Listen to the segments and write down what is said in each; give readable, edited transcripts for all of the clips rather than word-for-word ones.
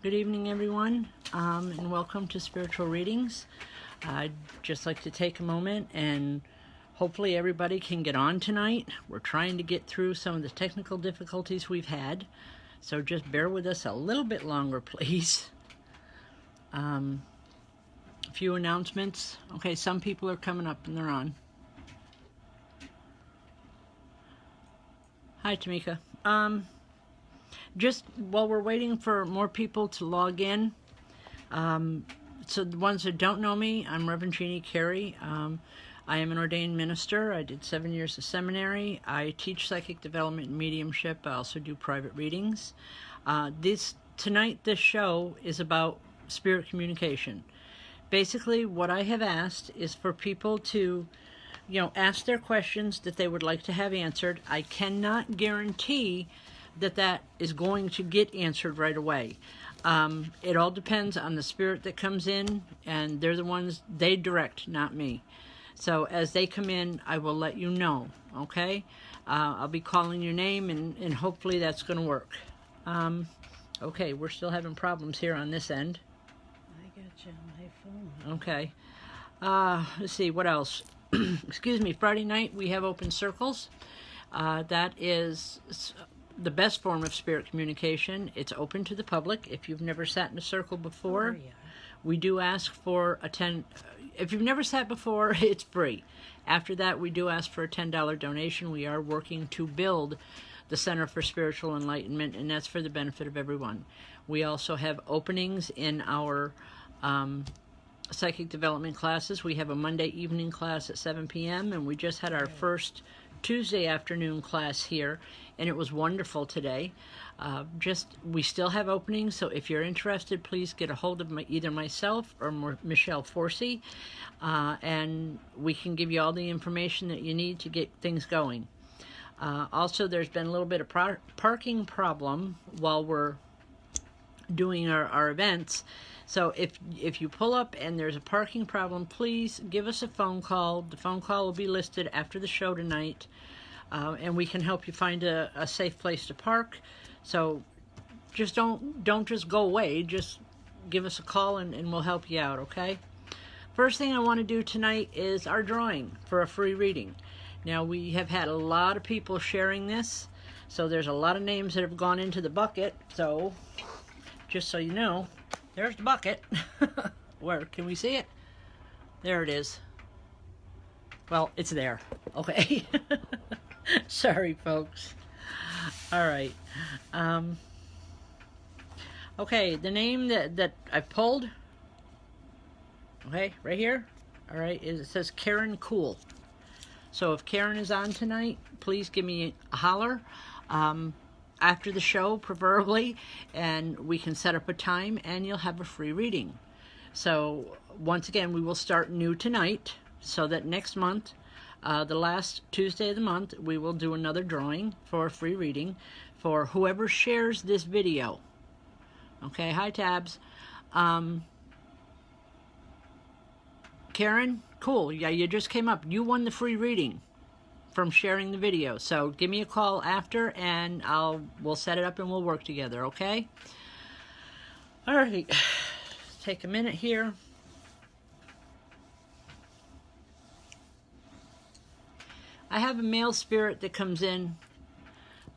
Good evening, everyone, and welcome to Spiritual Readings. I'd just like to take a moment and hopefully everybody can get on tonight. We're trying to get through some of the technical difficulties we've had, so just bear with us a little bit longer, please. A few announcements. Okay, some people are coming up and they're on. Hi, Tamika. Just while we're waiting for more people to log in, so the ones that don't know me, I'm Rev Jeanne. I am an ordained minister. I did 7 years of seminary. I teach psychic development and mediumship. I also do private readings. This show is about spirit communication. Basically, what I have asked is for people to, ask their questions that they would like to have answered. I cannot guarantee that is going to get answered right away. It all depends on the spirit that comes in, and they're the ones they direct, not me. So as they come in, I will let you know, okay? I'll be calling your name, and hopefully that's going to work. Okay, we're still having problems here on this end. I got you on my phone. Okay. Let's see, what else? Excuse me, Friday night we have open circles. That is the best form of spirit communication. It's open to the public. If you've never sat in a circle before, we do ask for if you've never sat before, it's free. After that, we do ask for a $10 donation. We are working to build the Center for Spiritual Enlightenment, and that's for the benefit of everyone. We also have openings in our psychic development classes. We have a Monday evening class at 7 p.m., and we just had our first Tuesday afternoon class here, and it was wonderful today. We still have openings, so if you're interested, please get a hold of either myself or Michelle Forsey, and we can give you all the information that you need to get things going. Also, there's been a little bit of parking problem while we're doing our events. So if you pull up and there's a parking problem, please give us a phone call. The phone call will be listed after the show tonight, and we can help you find a safe place to park. So just don't just go away. Just give us a call and we'll help you out, okay? First thing I want to do tonight is our drawing for a free reading. Now, we have had a lot of people sharing this, so there's a lot of names that have gone into the bucket. So just so you know, there's the bucket. Where? Can we see it? There it is. Well, it's there. Okay. Sorry, folks. All right. Okay, the name that I pulled, okay, right here, all right, it says Karen Cool. So if Karen is on tonight, please give me a holler. After the show, preferably, and we can set up a time and you'll have a free reading. So once again, we will start new tonight, so that next month, the last Tuesday of the month, we will do another drawing for a free reading for whoever shares this video. Okay, hi Tabs. Karen, cool, yeah, you just came up. You won the free reading from sharing the video. So give me a call after and we'll set it up and we'll work together, okay? All right, take a minute here. I have a male spirit that comes in.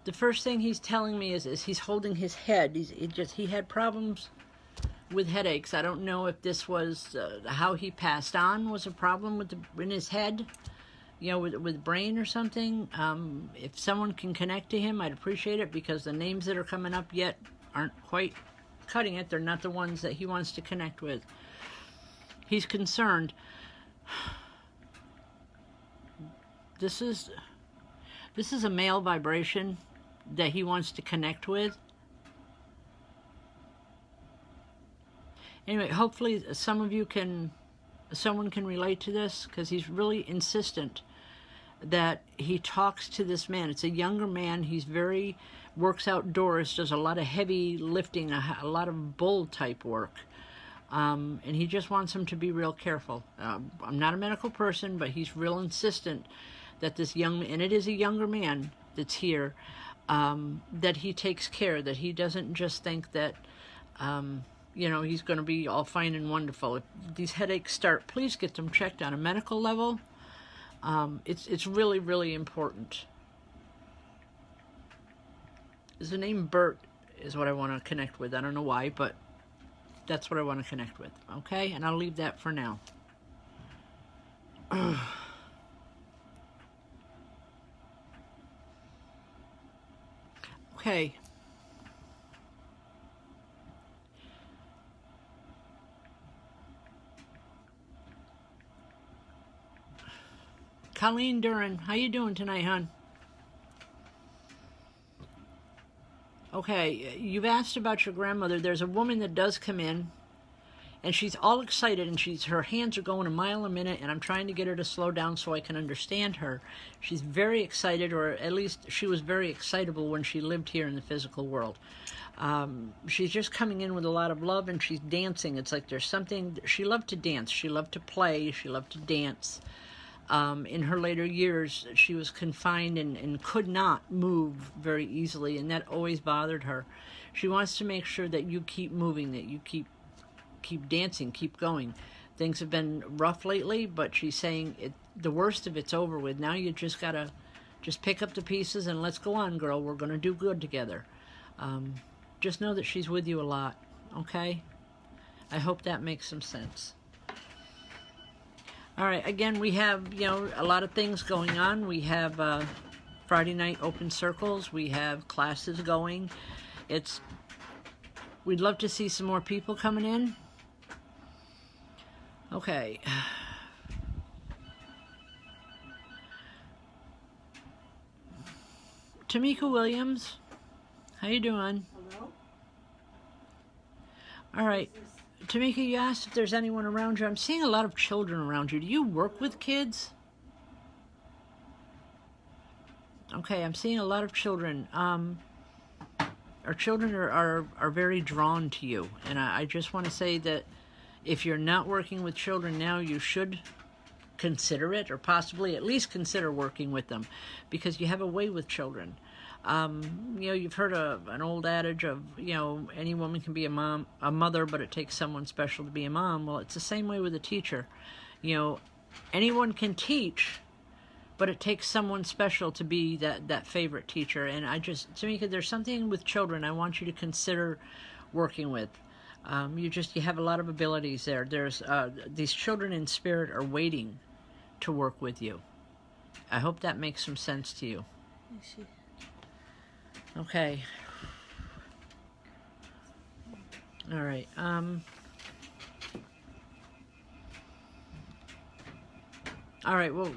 The first thing he's telling me is he's holding his head. He had problems with headaches. I don't know if this was how he passed on was a problem in his head, with brain or something. If someone can connect to him, I'd appreciate it, because the names that are coming up yet aren't quite cutting it. They're not the ones that he wants to connect with. He's concerned. This is a male vibration that he wants to connect with. Anyway, hopefully someone can relate to this, because he's really insistent that he talks to this man. It's a younger man. He's works outdoors, does a lot of heavy lifting, a lot of bull type work. And he just wants him to be real careful. I'm not a medical person, but he's real insistent that and it is a younger man that's here, that he takes care, that he doesn't just think that You know, he's going to be all fine and wonderful. If these headaches start, please get them checked on a medical level. It's really, really important. The name Bert is what I want to connect with. I don't know why, but that's what I want to connect with. Okay? And I'll leave that for now. Okay. Colleen Duran, how you doing tonight, hon? Okay, you've asked about your grandmother. There's a woman that does come in, and she's all excited, and her hands are going a mile a minute, and I'm trying to get her to slow down so I can understand her. She's very excited, or at least she was very excitable when she lived here in the physical world. She's just coming in with a lot of love, and she's dancing. It's like there's something. She loved to dance. She loved to play. She loved to dance. In her later years, she was confined and could not move very easily, and that always bothered her. She wants to make sure that you keep moving, that you keep dancing, keep going. Things have been rough lately, but she's saying the worst of it's over with. Now you just gotta pick up the pieces and let's go on, girl. We're gonna do good together. Just know that she's with you a lot, okay? I hope that makes some sense. All right, again, we have, a lot of things going on. We have Friday night open circles. We have classes going. We'd love to see some more people coming in. Okay. Tamika Williams, how you doing? Hello? All right. Tamika, you asked if there's anyone around you. I'm seeing a lot of children around you. Do you work with kids? Okay, I'm seeing a lot of children. Our children are very drawn to you. And I just want to say that if you're not working with children now, you should consider it, or possibly at least consider working with them, because you have a way with children. You've heard an old adage of, any woman can be a mother, but it takes someone special to be a mom. Well, it's the same way with a teacher. Anyone can teach, but it takes someone special to be that favorite teacher. And Tamika, there's something with children I want you to consider working with. You have a lot of abilities there. There's these children in spirit are waiting to work with you. I hope that makes some sense to you. Okay. All right. All right. Well,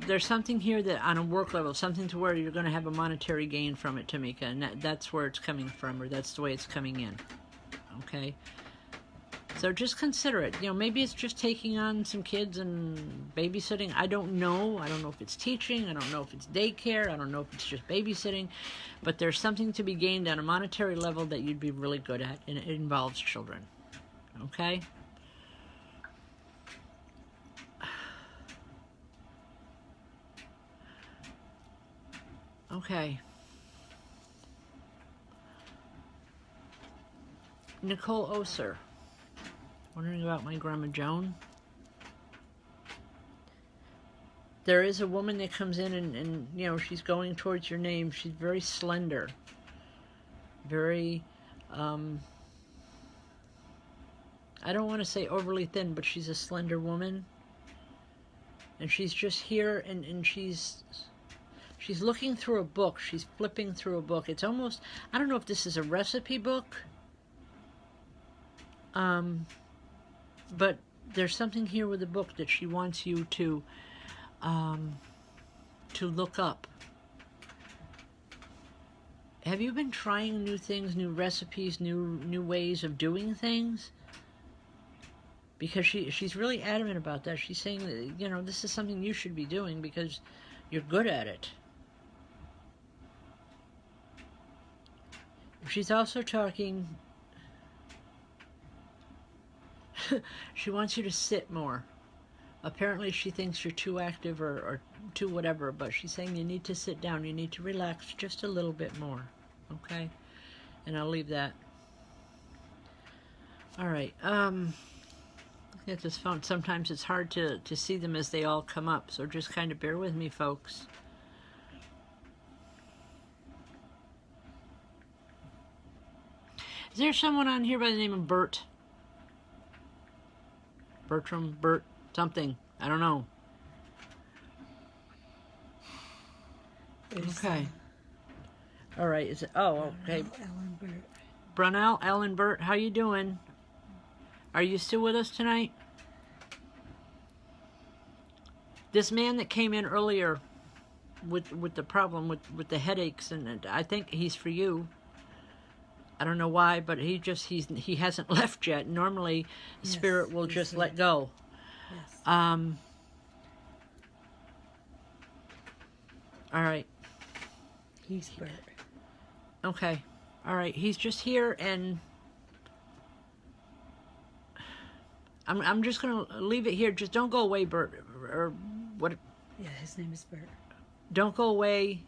there's something here that on a work level, something to where you're going to have a monetary gain from it, Tamika, and that's where it's coming from, or that's the way it's coming in. Okay. So just consider it. Maybe it's just taking on some kids and babysitting. I don't know. I don't know if it's teaching. I don't know if it's daycare. I don't know if it's just babysitting. But there's something to be gained on a monetary level that you'd be really good at, and it involves children. Okay? Okay. Nicole Oser. Wondering about my Grandma Joan. There is a woman that comes in and she's going towards your name. She's very slender. Very, I don't want to say overly thin, but she's a slender woman. And she's just here and she's looking through a book. She's flipping through a book. It's almost, I don't know if this is a recipe book. But there's something here with the book that she wants you to look up. Have you been trying new things, new recipes, new ways of doing things? Because she's really adamant about that. She's saying that, this is something you should be doing because you're good at it. She's also talking... She wants you to sit more. Apparently she thinks you're too active or too whatever, but she's saying you need to sit down. You need to relax just a little bit more. Okay? And I'll leave that. All right. At this phone, sometimes it's hard to see them as they all come up, so just kind of bear with me, folks. Is there someone on here by the name of Bert? Bertram, Bert, something. I don't know. Okay. All right. Is it? Oh, okay. Ellen Burt. Brunel, Ellen, Bert, how you doing? Are you still with us tonight? This man that came in earlier with the problem with the headaches, and I think he's for you. I don't know why, but he hasn't left yet. Normally, Yes, Spirit will he's just here. let go. Yes. All right. He's Burt. Okay. All right. He's just here, and I'm just gonna leave it here. Just don't go away, Bert. Or what? Yeah, his name is Burt. Don't go away.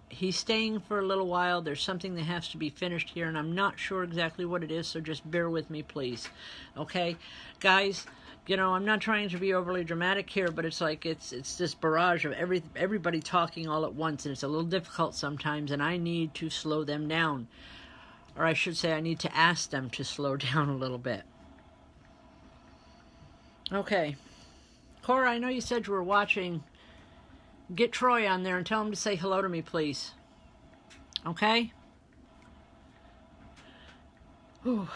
He's staying for a little while. There's something that has to be finished here, and I'm not sure exactly what it is, so just bear with me, please. Okay? Guys, you know, I'm not trying to be overly dramatic here, but it's like it's this barrage of everybody talking all at once, and it's a little difficult sometimes, and I need to slow them down. Or I should say I need to ask them to slow down a little bit. Okay. Cora, I know you said you were watching. Get Troy on there and tell him to say hello to me, please. Okay? Whew.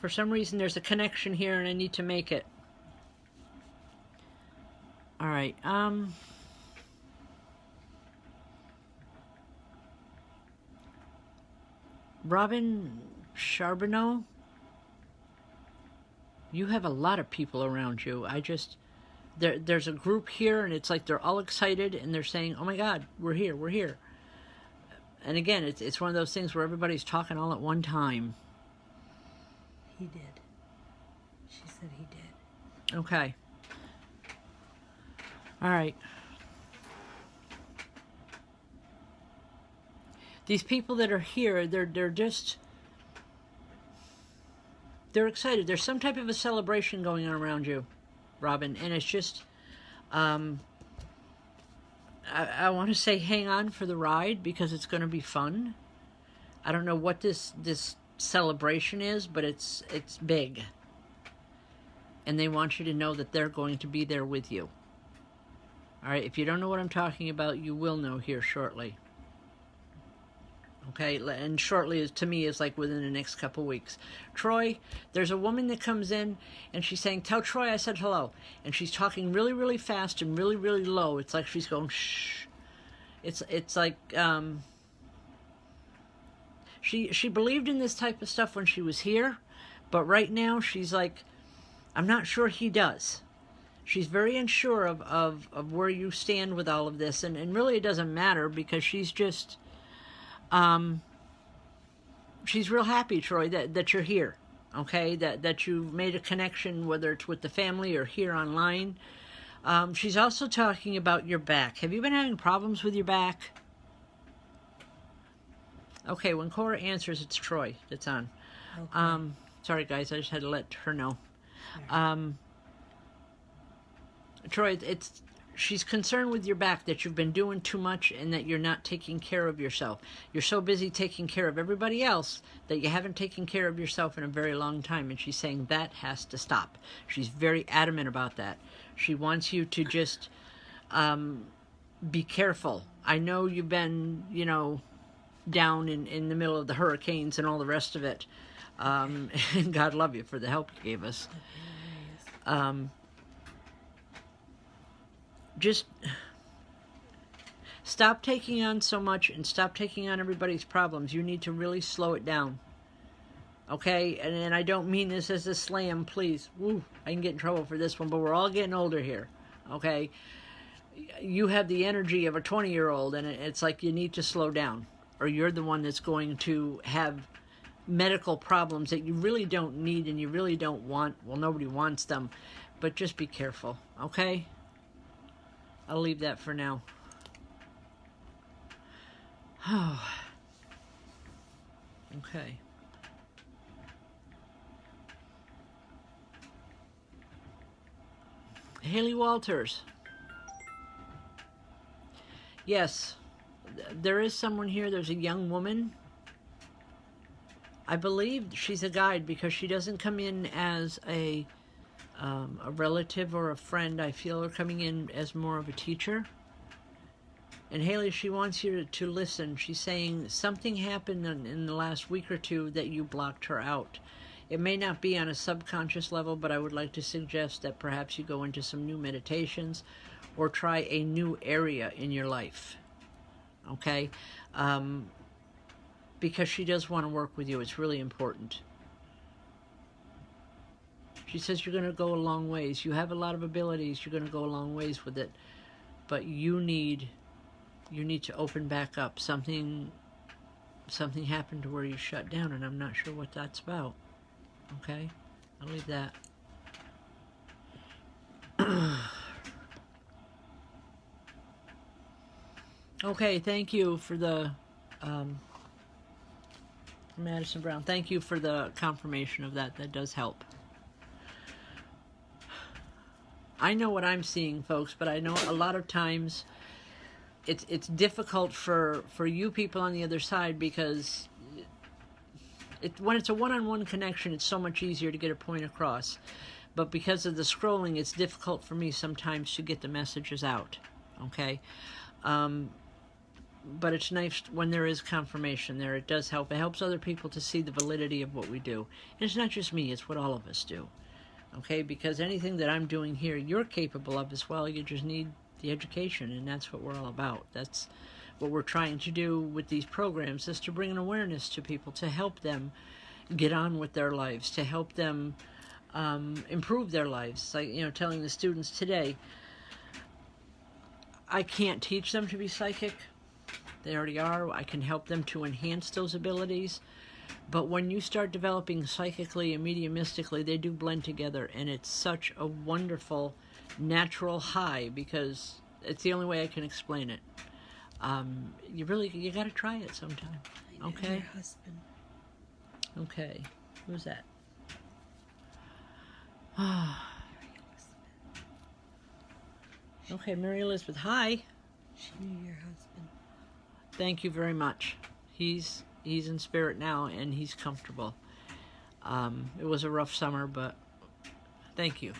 For some reason, there's a connection here, and I need to make it. All right. Robin Charbonneau? You have a lot of people around you. There's a group here, and it's like they're all excited, and they're saying, oh my God, we're here, we're here. And again, it's one of those things where everybody's talking all at one time. He did. She said he did. Okay. All right. These people that are here, they're excited. There's some type of a celebration going on around you, Robin, and it's just, I want to say hang on for the ride because it's going to be fun. I don't know what this celebration is, but it's big. And they want you to know that they're going to be there with you. All right, if you don't know what I'm talking about, you will know here shortly. Okay, and shortly to me is like within the next couple weeks. Troy, there's a woman that comes in and she's saying, tell Troy I said hello. And she's talking really, really fast and really, really low. It's like she's going, shh. It's like, she believed in this type of stuff when she was here, but right now she's like, I'm not sure he does. She's very unsure of where you stand with all of this, and really it doesn't matter because she's just, she's real happy, Troy, that you're here, okay? That you've made a connection, whether it's with the family or here online. She's also talking about your back. Have you been having problems with your back? Okay, when Cora answers, it's Troy that's on. Okay. Sorry, guys, I just had to let her know. Troy, she's concerned with your back, that you've been doing too much and that you're not taking care of yourself. You're so busy taking care of everybody else that you haven't taken care of yourself in a very long time, and she's saying that has to stop. She's very adamant about that. She wants you to just be careful. I know you've been, down in the middle of the hurricanes and all the rest of it. And God love you for the help you gave us. Just stop taking on so much and stop taking on everybody's problems. You need to really slow it down. Okay? And I don't mean this as a slam, please. Woo, I can get in trouble for this one, but we're all getting older here. Okay? You have the energy of a 20-year-old, and it's like you need to slow down, or you're the one that's going to have medical problems that you really don't need and you really don't want. Well, nobody wants them, but just be careful, okay? I'll leave that for now. Oh. Okay. Haley Walters. Yes, there is someone here. There's a young woman. I believe she's a guide because she doesn't come in as a relative or a friend. I feel her coming in as more of a teacher. And Haley, she wants you to listen. She's saying something happened in the last week or two that you blocked her out. It may not be on a subconscious level, but I would like to suggest that perhaps you go into some new meditations or try a new area in your life. Okay? Because she does want to work with you. It's really important. She says you're going to go a long ways. You have a lot of abilities. You're going to go a long ways with it. But you need to open back up. Something happened to where you shut down, and I'm not sure what that's about. Okay? I'll leave that. Okay, thank you for the Madison Brown. Thank you for the confirmation of that. That does help. I know what I'm seeing, folks, but I know a lot of times it's difficult for you people on the other side because when it's a one-on-one connection, it's so much easier to get a point across. But because of the scrolling, it's difficult for me sometimes to get the messages out. Okay? But it's nice when there is confirmation there. It does help. It helps other people to see the validity of what we do. And it's not just me, it's what all of us do. Okay? Because anything that I'm doing here, you're capable of as well. You just need the education, and that's what we're all about. That's what we're trying to do with these programs, is to bring an awareness to people, to help them get on with their lives, to help them improve their lives. Like, telling the students today, I can't teach them to be psychic. They already are. I can help them to enhance those abilities. But when you start developing psychically and mediumistically, they do blend together, and it's such a wonderful natural high because it's the only way I can explain it. You got to try it sometime. Okay. Your husband. Okay. Who's that? Okay, Mary Elizabeth. Hi. She knew your husband. Thank you very much. He's in spirit now, and he's comfortable. It was a rough summer, but thank you.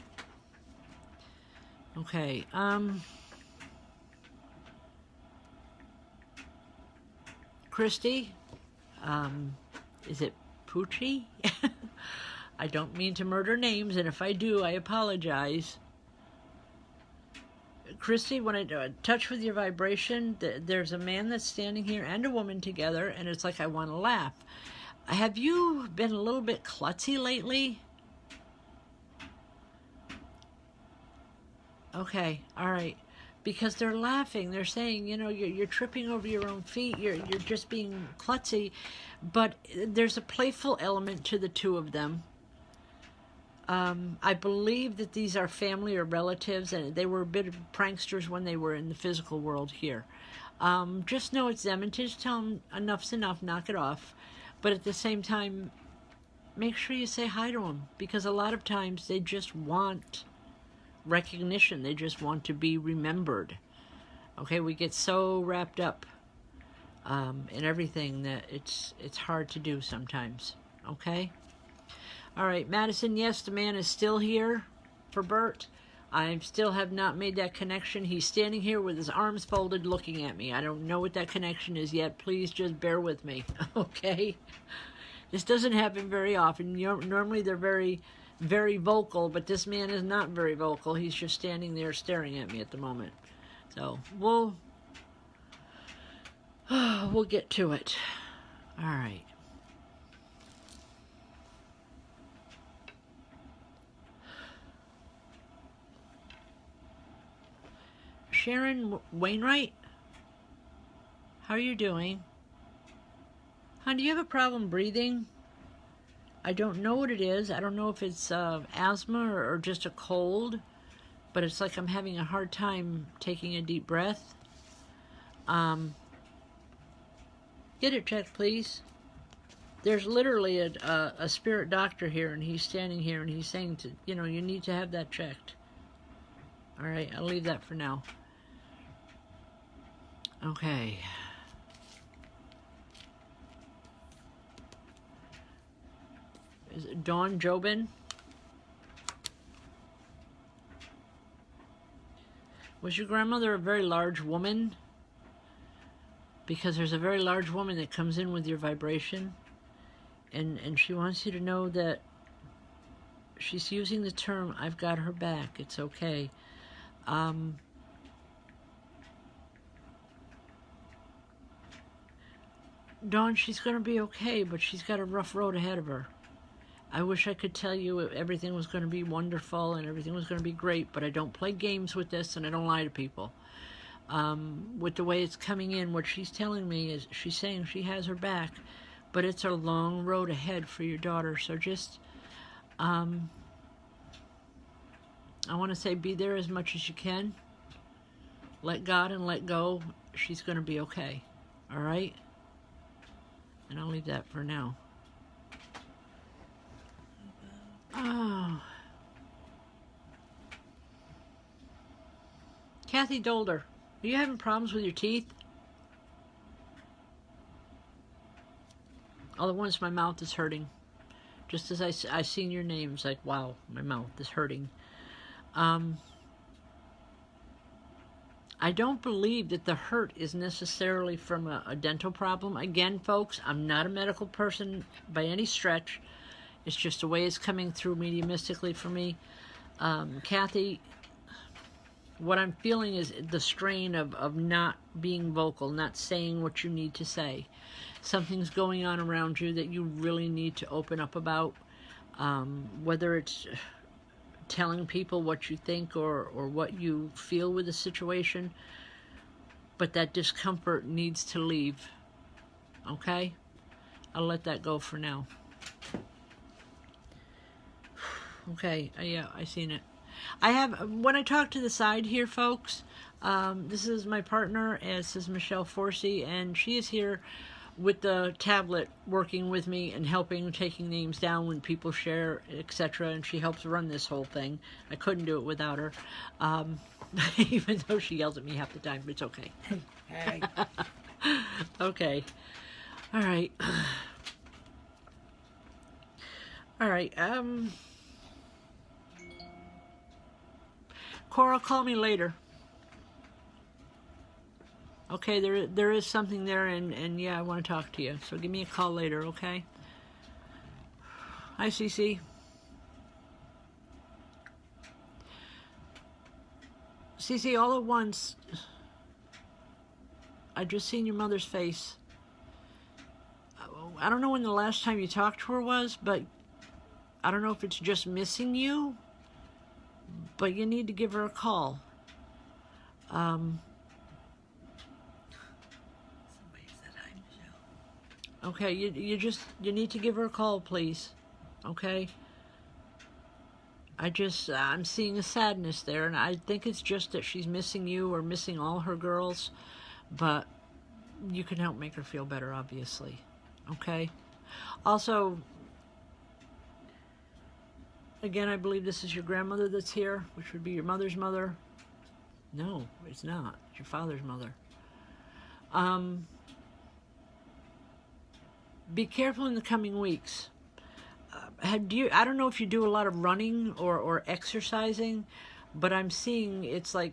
Okay. Christy, is it Poochie? I don't mean to murder names, and if I do, I apologize. Christy, when I touch with your vibration, there's a man that's standing here and a woman together, and it's like I want to laugh. Have you been a little bit klutzy lately? Okay, all right. Because they're laughing. They're saying, you're tripping over your own feet. You're just being klutzy. But there's a playful element to the two of them. I believe that these are family or relatives, and they were a bit of pranksters when they were in the physical world here. Just know it's them, and just tell them enough's enough, knock it off. But at the same time, make sure you say hi to them, because a lot of times they just want recognition. They just want to be remembered. Okay, we get so wrapped up in everything that it's hard to do sometimes. Okay? All right, Madison, yes, the man is still here for Bert. I still have not made that connection. He's standing here with his arms folded looking at me. I don't know what that connection is yet. Please just bear with me, okay? This doesn't happen very often. Normally they're very, very vocal, but this man is not very vocal. He's just standing there staring at me at the moment. So we'll get to it. All right. Sharon Wainwright, how are you doing? Hon, do you have a problem breathing? I don't know what it is. I don't know if it's asthma or just a cold, but it's like I'm having a hard time taking a deep breath. Get it checked, please. There's literally a spirit doctor here, and he's standing here, and he's saying you need to have that checked. All right, I'll leave that for now. Okay. Is it Dawn Jobin? Was your grandmother a very large woman? Because there's a very large woman that comes in with your vibration, and she wants you to know that she's using the term, I've got her back, it's okay. Dawn, she's going to be okay, but she's got a rough road ahead of her. I wish I could tell you everything was going to be wonderful and everything was going to be great, but I don't play games with this and I don't lie to people. With the way it's coming in, what she's telling me is she's saying she has her back, but it's a long road ahead for your daughter. So just, I want to say be there as much as you can. Let God and let go. She's going to be okay. All right? And I'll leave that for now. Oh. Kathy Dolder, are you having problems with your teeth? All at once my mouth is hurting. Just as I seen your name, it's like, wow, my mouth is hurting. I don't believe that the hurt is necessarily from a dental problem. Again, folks, I'm not a medical person by any stretch. It's just the way it's coming through mediumistically for me. Kathy, what I'm feeling is the strain of not being vocal, not saying what you need to say. Something's going on around you that you really need to open up about, whether it's telling people what you think or what you feel with the situation, but that discomfort needs to leave. Okay? I'll let that go for now. Okay, yeah, I seen it. I have, when I talk to the side here, folks, this is my partner, this is Michelle Forsey, and she is here with the tablet working with me and helping, taking names down when people share, etc., and she helps run this whole thing. I couldn't do it without her, even though she yells at me half the time, but it's okay. Hey. Okay. All right. All right. Cora, call me later. Okay, there is something there, and yeah, I want to talk to you. So give me a call later, okay? Hi, Cece. Cece, all at once, I just seen your mother's face. I don't know when the last time you talked to her was, but I don't know if it's just missing you, but you need to give her a call. Somebody said hi, Michelle. Okay, you need to give her a call, please. Okay? I'm seeing a sadness there, and I think it's just that she's missing you or missing all her girls, but you can help make her feel better, obviously. Okay? Also, again, I believe this is your grandmother that's here, which would be your mother's mother. No, it's not. It's your father's mother. Be careful in the coming weeks. I don't know if you do a lot of running or exercising, but I'm seeing it's like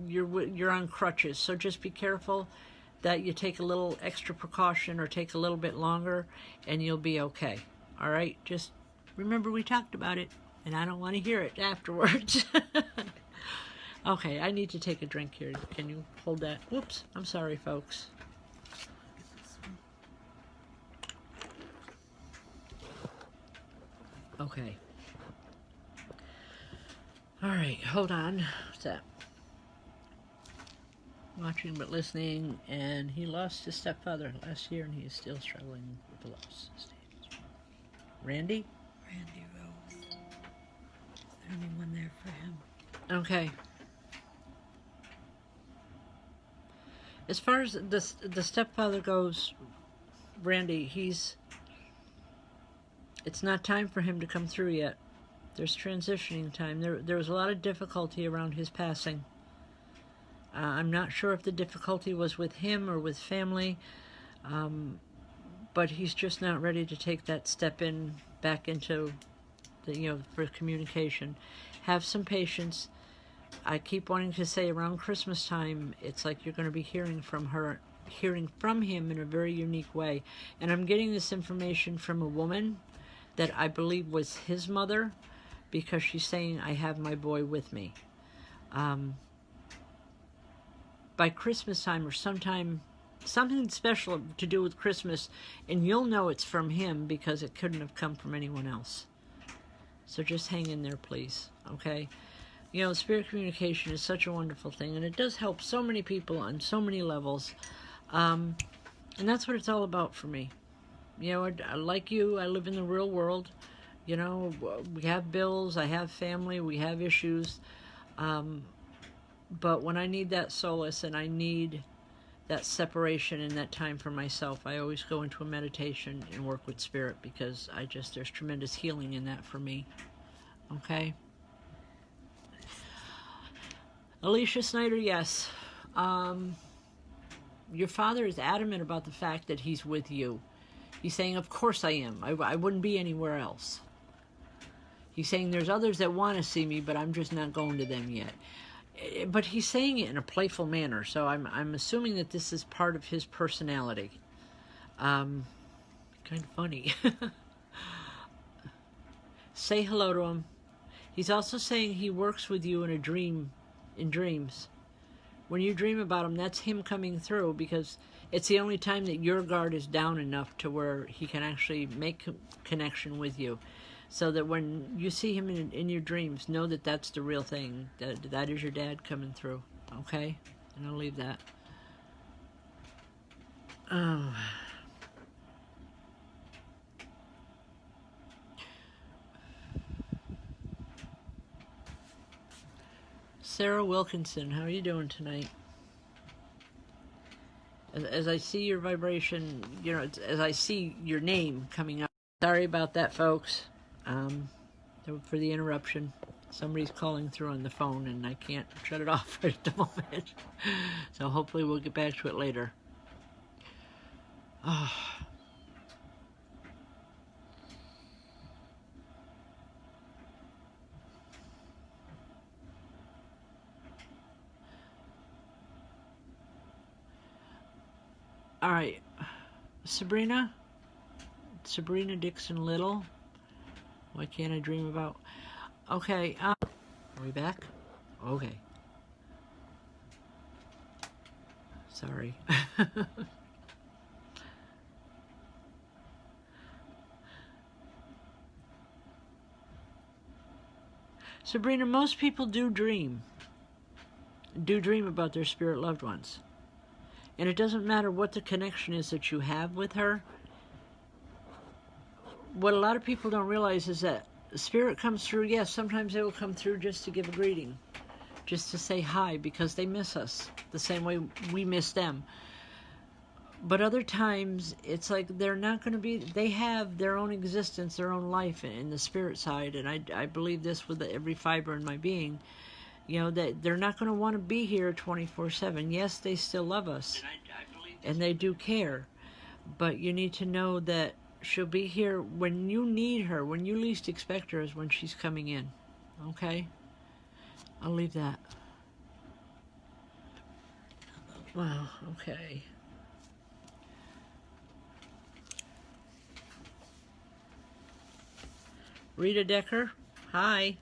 you're on crutches. So just be careful that you take a little extra precaution or take a little bit longer, and you'll be okay. All right? Just remember we talked about it, and I don't want to hear it afterwards. Okay, I need to take a drink here. Can you hold that? Whoops. I'm sorry, folks. Okay. All right, hold on. What's that? Watching but listening, and he lost his stepfather last year, and he is still struggling with the loss. Randy? Randy Rose. Is there anyone there for him? Okay. As far as the stepfather goes, Randy, it's not time for him to come through yet. There's transitioning time. There was a lot of difficulty around his passing. I'm not sure if the difficulty was with him or with family, but he's just not ready to take that step back into the, for communication. Have some patience. I keep wanting to say around Christmas time, it's like you're going to be hearing from him in a very unique way. And I'm getting this information from a woman that I believe was his mother, because she's saying, I have my boy with me. By Christmas time or something special to do with Christmas, and you'll know it's from him because it couldn't have come from anyone else. So just hang in there, please, okay? Spirit communication is such a wonderful thing, and it does help so many people on so many levels. And that's what it's all about for me. Like you, I live in the real world. We have bills, I have family, we have issues. But when I need that solace and I need that separation and that time for myself, I always go into a meditation and work with Spirit, because there's tremendous healing in that for me. Okay? Alicia Snyder, yes. Your father is adamant about the fact that he's with you. He's saying, of course I am. I wouldn't be anywhere else. He's saying there's others that want to see me, but I'm just not going to them yet. But he's saying it in a playful manner, so I'm assuming that this is part of his personality. Kind of funny. Say hello to him. He's also saying he works with you in dreams. When you dream about him, that's him coming through, because it's the only time that your guard is down enough to where he can actually make connection with you. So that when you see him in your dreams, know that that's the real thing. That is your dad coming through. Okay? And I'll leave that. Oh. Sarah Wilkinson, how are you doing tonight? As I see your vibration, as I see your name coming up. Sorry about that, folks. For the interruption. Somebody's calling through on the phone and I can't shut it off right at the moment. So hopefully we'll get back to it later. Oh. All right. Sabrina Dixon Little. Why can't I dream about? Okay. Are we back? Okay. Sorry. Sabrina, most people do dream about their spirit loved ones. And it doesn't matter what the connection is that you have with her. What a lot of people don't realize is that spirit comes through. Yes, sometimes they will come through just to give a greeting, just to say hi, because they miss us the same way we miss them. But other times, it's like they're not going to be, they have their own existence, their own life in the spirit side, and I believe this with every fiber in my being, that they're not going to want to be here 24/7. Yes, they still love us, and they do care, but you need to know that she'll be here when you need her, when you least expect her is when she's coming in. Okay? I'll leave that. Wow, okay. Rita Decker, hi.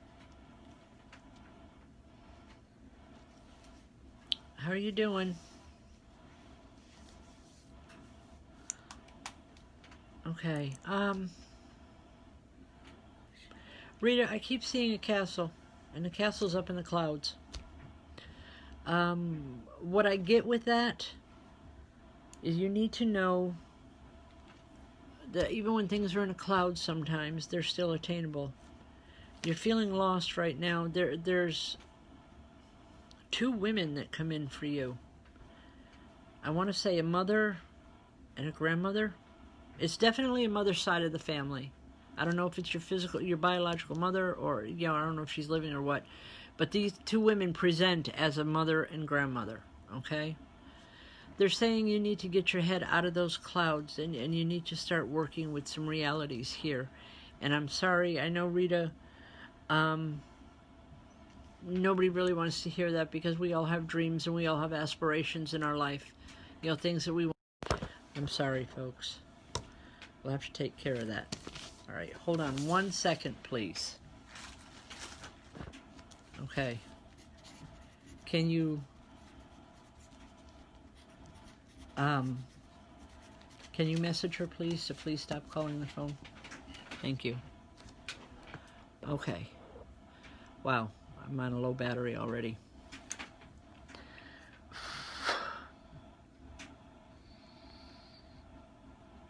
How are you doing? Okay, Rita, I keep seeing a castle, and the castle's up in the clouds. What I get with that is you need to know that even when things are in a cloud sometimes, they're still attainable. You're feeling lost right now. There's two women that come in for you. I want to say a mother and a grandmother. It's definitely a mother's side of the family. I don't know if it's your biological mother, or, you know, I don't know if she's living or what. But these two women present as a mother and grandmother, okay? They're saying you need to get your head out of those clouds, and you need to start working with some realities here. And I'm sorry, I know, Rita, nobody really wants to hear that, because we all have dreams and we all have aspirations in our life. You know, things that we want. I'm sorry, folks. We'll have to take care of that. All right, hold on 1 second, please. Okay. Can you message her, please, to please stop calling the phone? Thank you. Okay. Wow, I'm on a low battery already.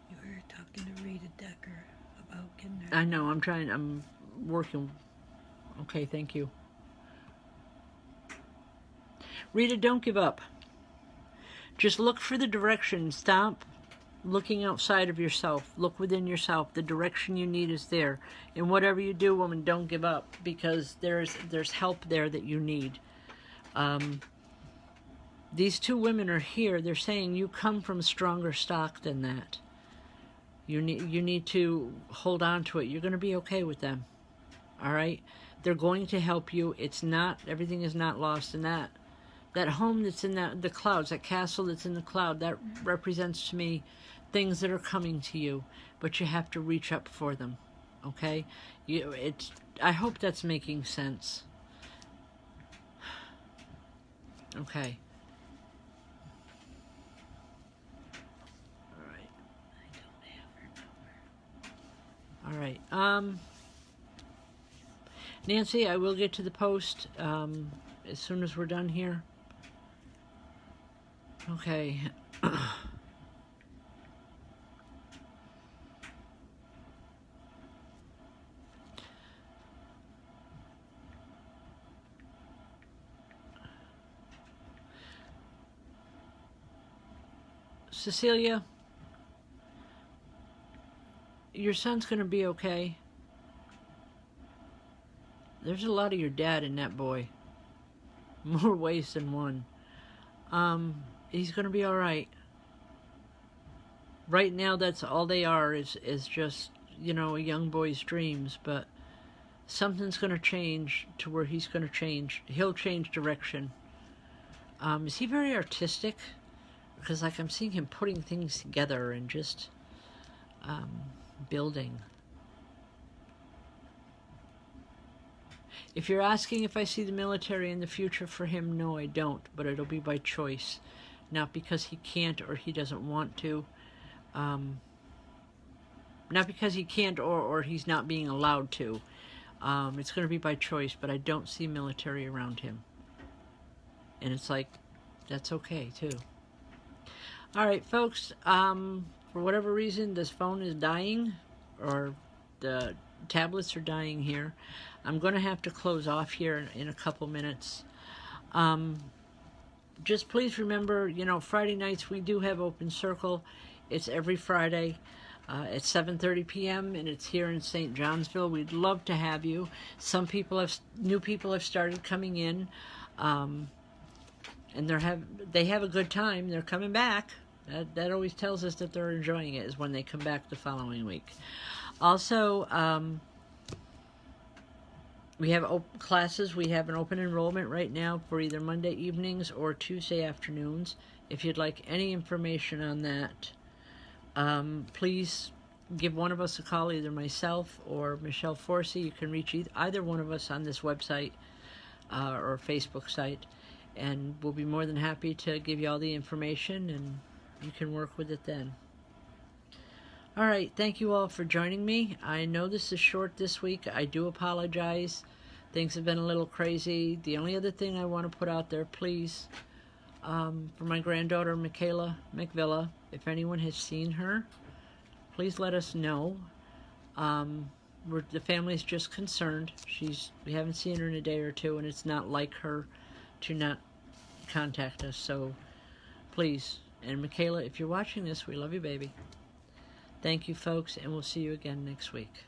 You were talking to Rita Decker about getting her. I know, I'm working. Okay, thank you. Rita, don't give up. Just look for the direction. Stop looking outside of yourself. Look within yourself. The direction you need is there. And whatever you do, woman, don't give up, because there's help there that you need. These two women are here. They're saying you come from stronger stock than that. You need to hold on to it. You're going to be okay with them. All right? They're going to help you. It's not, everything is not lost in that. That home that's in the clouds, that castle that's in the cloud, that represents to me things that are coming to you, but you have to reach up for them, okay? I hope that's making sense. Okay. All right. I don't have her number. All right. Nancy, I will get to the post as soon as we're done here. Okay. Cecilia, your son's going to be okay. There's a lot of your dad in that boy. More ways than one. He's going to be all right. Right now, that's all they are, is just, you know, a young boy's dreams, but something's going to change to where he's going to change. He'll change direction. Is he very artistic? Because, like, I'm seeing him putting things together and just building. If you're asking if I see the military in the future for him, no, I don't. But it'll be by choice. Not because he can't or he doesn't want to. Not because he can't or he's not being allowed to. It's going to be by choice, but I don't see military around him. And it's like, that's okay, too. All right, folks. For whatever reason, this phone is dying, or the tablets are dying here. I'm going to have to close off here in a couple minutes. Just please remember, you know, Friday nights we do have Open Circle. It's every Friday at 7:30 p.m. and it's here in St. Johnsville. We'd love to have you. New people have started coming in, and they have a good time. They're coming back. That always tells us that they're enjoying it, is when they come back the following week. Also, we have classes. We have an open enrollment right now for either Monday evenings or Tuesday afternoons. If you'd like any information on that, please give one of us a call, either myself or Michelle Forsey. You can reach either one of us on this website or Facebook site, and we'll be more than happy to give you all the information, and you can work with it then. All right, thank you all for joining me. I know this is short this week. I do apologize. Things have been a little crazy. The only other thing I want to put out there, please, for my granddaughter, Michaela McVilla, if anyone has seen her, please let us know. The family's just concerned. We haven't seen her in a day or two, and it's not like her to not contact us. So please, and Michaela, if you're watching this, we love you, baby. Thank you, folks, and we'll see you again next week.